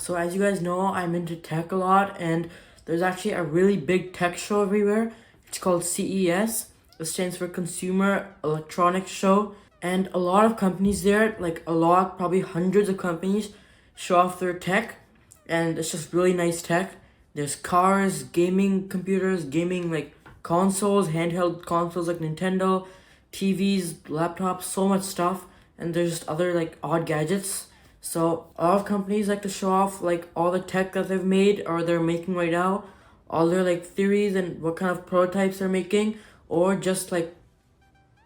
So as you guys know, I'm into tech a lot, and there's actually a really big tech show everywhere. It's called CES. It stands for Consumer Electronics Show. And a lot of companies there, like a lot, probably hundreds of companies, show off their tech. And it's just really nice tech. There's cars, gaming computers, gaming like consoles, handheld consoles like Nintendo, TVs, laptops, so much stuff. And there's just other like odd gadgets. So a lot of companies like to show off like all the tech that they've made or they're making right now, all their like theories and what kind of prototypes they're making, or just like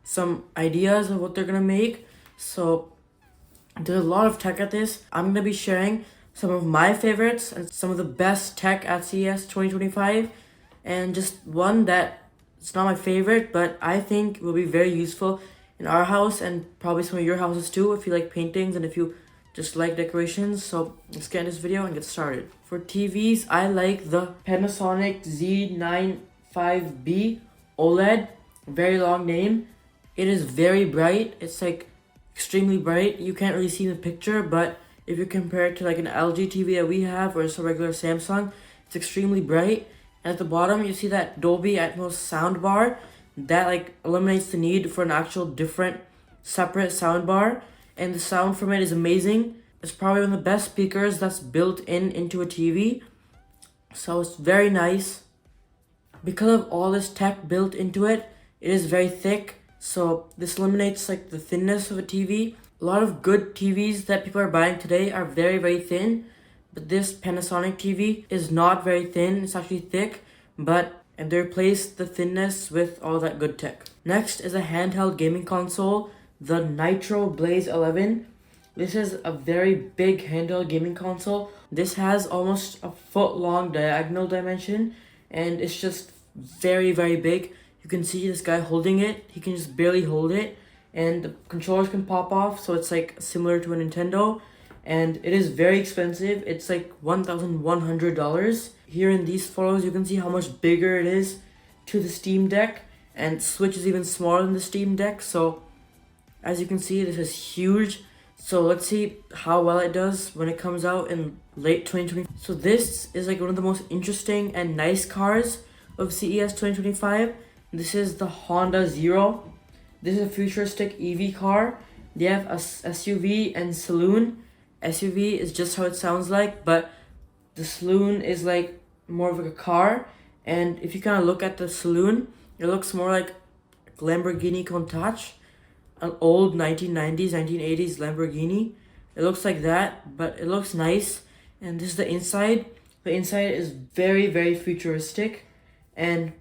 some ideas of what they're gonna make. So there's a lot of tech at this. I'm gonna be sharing some of my favorites and some of the best tech at CES 2025, and just one that it's not my favorite, but I think will be very useful in our house and probably some of your houses too if you like paintings and if you just like decorations. So let's get into this video and get started. For TVs, I like the Panasonic Z95B OLED. Very long name. It is very bright. It's like extremely bright. You can't really see in the picture, but if you compare it to like an LG TV that we have or just a regular Samsung, it's extremely bright. And at the bottom, you see that Dolby Atmos sound bar that like eliminates the need for an actual different separate sound bar, and the sound from it is amazing. It's probably one of the best speakers that's built into a TV. So it's very nice. Because of all this tech built into it, it is very thick. So this eliminates like the thinness of a TV. A lot of good TVs that people are buying today are very, very thin. But this Panasonic TV is not very thin. It's actually thick. And they replaced the thinness with all that good tech. Next is a handheld gaming console, the Nitro Blaze 11. This is a very big handheld gaming console. This has almost a foot long diagonal dimension, and it's just very, very big. You can see this guy holding it. He can just barely hold it, and the controllers can pop off, so it's like similar to a Nintendo. And it is very expensive. It's like $1,100. Here in these photos, you can see how much bigger it is to the Steam Deck, and Switch is even smaller than the Steam Deck. So as you can see, this is huge. So let's see how well it does when it comes out in late 2020. So this is like one of the most interesting and nice cars of CES 2025. This is the Honda Zero. This is a futuristic EV car. They have a SUV and saloon. SUV is just how it sounds like, but the saloon is like more of like a car. And if you kind of look at the saloon, it looks more like Lamborghini Countach, an old 1990s, 1980s Lamborghini. It looks like that, but it looks nice. And this is the inside. The inside is very, very futuristic. And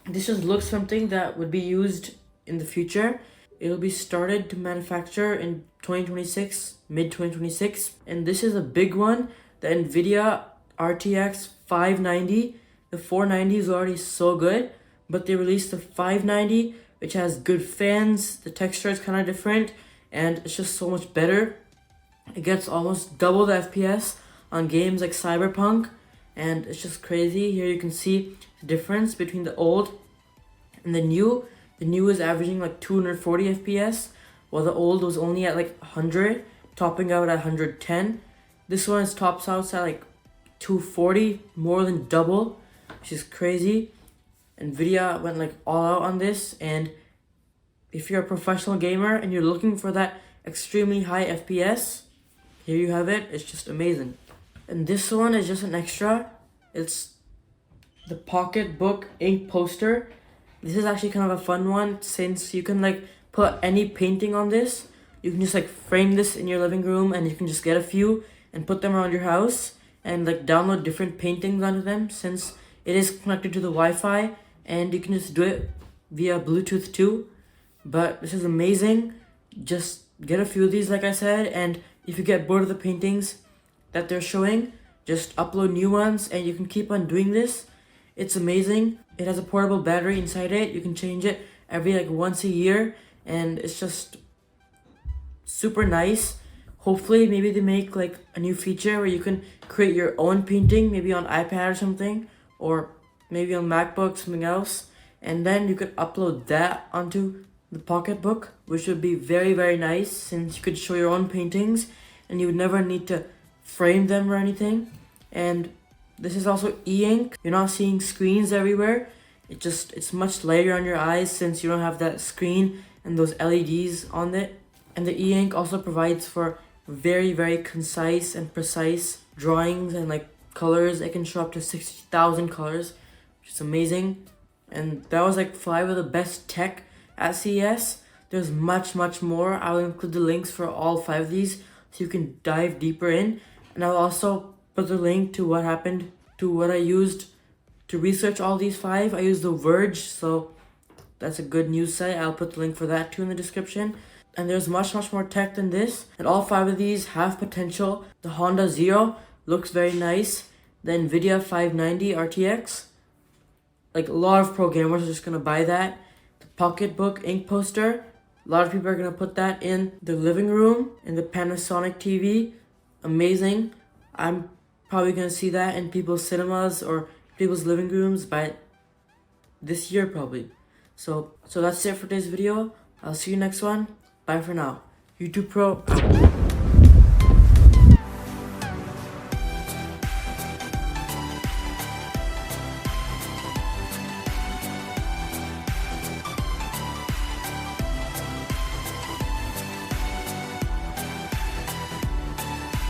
this just looks something that would be used in the future. It'll be started to manufacture in 2026, mid 2026. And this is a big one, the NVIDIA RTX 590. The 490 is already so good, but they released the 590, which has good fans. The texture is kind of different, and it's just so much better. It gets almost double the FPS on games like Cyberpunk, and it's just crazy. Here you can see the difference between the old and the new. The new is averaging like 240 FPS, while the old was only at like 100, topping out at 110. This one is tops out at like 240, more than double, which is crazy. NVIDIA went like all out on this, and if you're a professional gamer and you're looking for that extremely high FPS, here you have it. It's just amazing. And this one is just an extra. It's the Pocketbook ink poster. This is actually kind of a fun one, since you can like put any painting on this. You can just like frame this in your living room, and you can just get a few and put them around your house and like download different paintings onto them, since it is connected to the Wi-Fi, and you can just do it via Bluetooth too. But this is amazing. Just get a few of these, like I said, and if you get bored of the paintings that they're showing, just upload new ones, and you can keep on doing this. It's amazing. It has a portable battery inside it. You can change it every like once a year, and it's just super nice. Hopefully maybe they make like a new feature where you can create your own painting, maybe on iPad or something, or maybe on MacBook, something else, and then you could upload that onto the Pocketbook, which would be very, very nice, since you could show your own paintings and you would never need to frame them or anything. And this is also e-ink. You're not seeing screens everywhere. It's much lighter on your eyes since you don't have that screen and those LEDs on it. And the e-ink also provides for very, very concise and precise drawings and like colors. It can show up to 60,000 colors, which is amazing. And that was like 5 of the best tech at CES. There's much, much more. I'll include the links for all 5 of these so you can dive deeper in. And I'll also put the link to what happened, to what I used to research all these 5. I used The Verge, so that's a good news site. I'll put the link for that too in the description. And there's much, much more tech than this. And all 5 of these have potential. The Honda Zero looks very nice. The Nvidia 590 RTX. Like a lot of programmers are just gonna buy that. The Pocketbook ink poster. A lot of people are gonna put that in the living room, in the Panasonic TV. Amazing. I'm probably gonna see that in people's cinemas or people's living rooms by this year probably. So that's it for today's video. I'll see you next one. Bye for now. YouTube Pro out.